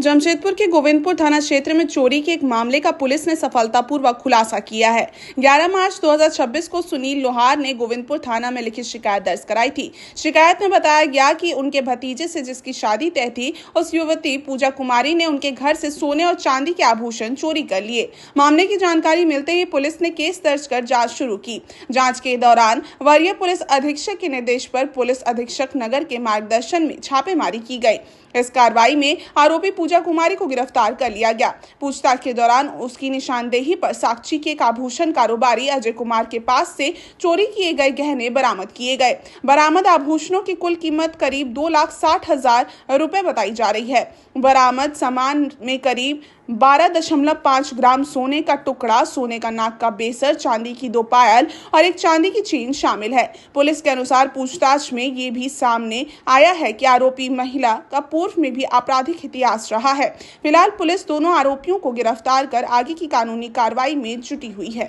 जमशेदपुर के गोविंदपुर थाना क्षेत्र में चोरी के एक मामले का पुलिस ने सफलतापूर्वक खुलासा किया है। 11 मार्च 2026 को सुनील लोहार ने गोविंदपुर थाना में लिखित शिकायत दर्ज कराई थी। शिकायत में बताया गया कि उनके भतीजे से जिसकी शादी तय थी, उस युवती पूजा कुमारी ने उनके घर से सोने और चांदी के आभूषण चोरी कर लिए। मामले की जानकारी मिलते ही पुलिस ने केस दर्ज कर जाँच शुरू की। जाँच के दौरान वरीय पुलिस अधीक्षक के निर्देश पर पुलिस अधीक्षक नगर के मार्गदर्शन में छापेमारी की गई। इस कार्रवाई में आरोपी पूजा कुमारी को गिरफ्तार कर लिया गया। पूछताछ के दौरान उसकी निशानदेही पर साक्षी के एक आभूषण कारोबारी अजय कुमार के पास से चोरी किए गए गहने बरामद किए गए। बरामद आभूषणों की कुल कीमत करीब 2,60,000 रुपए बताई जा रही है। बरामद सामान में करीब 12.5 ग्राम सोने का टुकड़ा, सोने का नाक का बेसर, चांदी की 2 पायल और एक चांदी की चेन शामिल है। पुलिस के अनुसार पूछताछ में ये भी सामने आया है कि आरोपी महिला का पूर्व में भी आपराधिक इतिहास रहा है। फिलहाल पुलिस दोनों आरोपियों को गिरफ्तार कर आगे की कानूनी कार्रवाई में जुटी हुई है।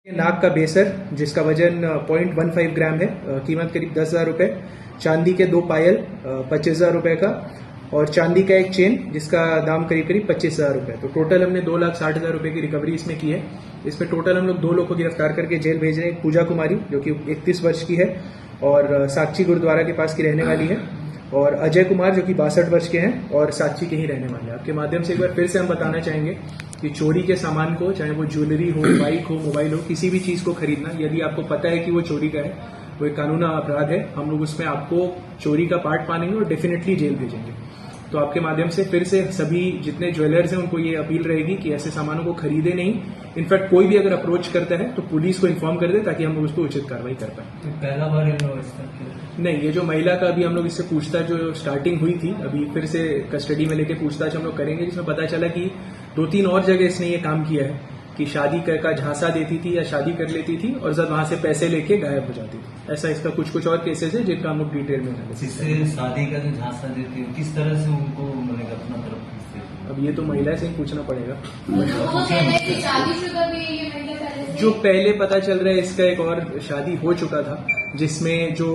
नाक का बेसर जिसका वजन 0.15 ग्राम है, कीमत करीब 10,000 रुपए, चांदी के 2 पायल 25,000 रुपए का और चांदी का एक चेन जिसका दाम करीब 25,000 रुपए। तो टोटल हमने 2,60,000 रुपए की रिकवरी इसमें की है। इसमें टोटल हम लोग 2 लोग को गिरफ्तार करके जेल भेज रहे हैं। पूजा कुमारी जो कि 31 वर्ष की है और साक्षी गुरुद्वारा के पास की रहने वाली है, और अजय कुमार जो कि 62 वर्ष के हैं और साक्षी के ही रहने वाले हैं। आपके माध्यम से एक बार फिर से हम बताना चाहेंगे कि चोरी के सामान को, चाहे वो ज्वेलरी हो, बाइक हो, मोबाइल हो, किसी भी चीज को खरीदना, यदि आपको पता है कि वो चोरी का है, वो एक कानूनी अपराध है। हम लोग उसमें आपको चोरी का पार्ट पानेंगे और डेफिनेटली जेल भेजेंगे। तो आपके माध्यम से फिर से सभी जितने ज्वेलर्स हैं उनको ये अपील रहेगी कि ऐसे सामानों को खरीदे नहीं। इनफैक्ट कोई भी अगर अप्रोच करता है तो पुलिस को इन्फॉर्म कर दे ताकि हम लोग उस पर उचित कार्रवाई कर पाए। तो पहला बार नहीं, ये जो महिला का अभी हम लोग इससे पूछताछ जो स्टार्टिंग हुई थी, अभी फिर से कस्टडी में लेके पूछताछ हम लोग करेंगे, जिसमें पता चला कि 2-3 और जगह इसने ये काम किया है कि शादी का झांसा देती थी या शादी कर लेती थी और जब वहां से पैसे लेके गायब हो जाती थी। ऐसा इसका कुछ और केसेस है जिनका हम लोग डिटेल में जिससे शादी का जो झांसा देती है किस तरह से उनको अपना तरफ, अब ये तो महिला से ही पूछना पड़ेगा। जो पहले पता चल रहा है इसका एक और शादी हो चुका था जिसमें जो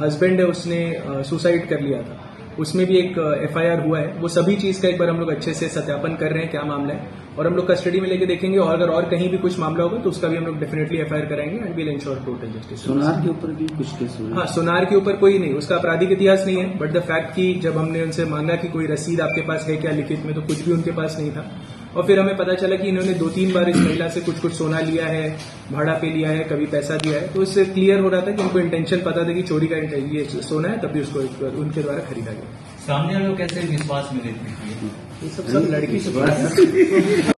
हस्बैंड है उसने सुसाइड कर लिया था, उसमें भी एक FIR हुआ है। वो सभी चीज का एक बार हम लोग अच्छे से सत्यापन कर रहे हैं क्या मामला है, और हम लोग कस्टडी में लेके देखेंगे, और अगर और कहीं भी कुछ मामला होगा तो उसका भी हम लोग डेफिनेटली FIR कराएंगे and will ensure total justice. सोनार के ऊपर भी कुछ केस हुआ? हाँ, सोनार के ऊपर कोई नहीं, उसका आपराधिक इतिहास नहीं है, बट द फैक्ट कि जब हमने उनसे मांगा कि कोई रसीद आपके पास है क्या लिखित में, तो कुछ भी उनके पास नहीं था। और फिर हमें पता चला कि इन्होंने 2-3 बार इस महिला से कुछ सोना लिया है, भाड़ा पे लिया है, कभी पैसा दिया है। तो इससे क्लियर हो रहा था कि उनको इंटेंशन पता था कि चोरी का ये सोना है, तभी उसको उनके द्वारा खरीदा गया। सामने लोग कैसे विश्वास में लेते हैं? ये सब लड़की से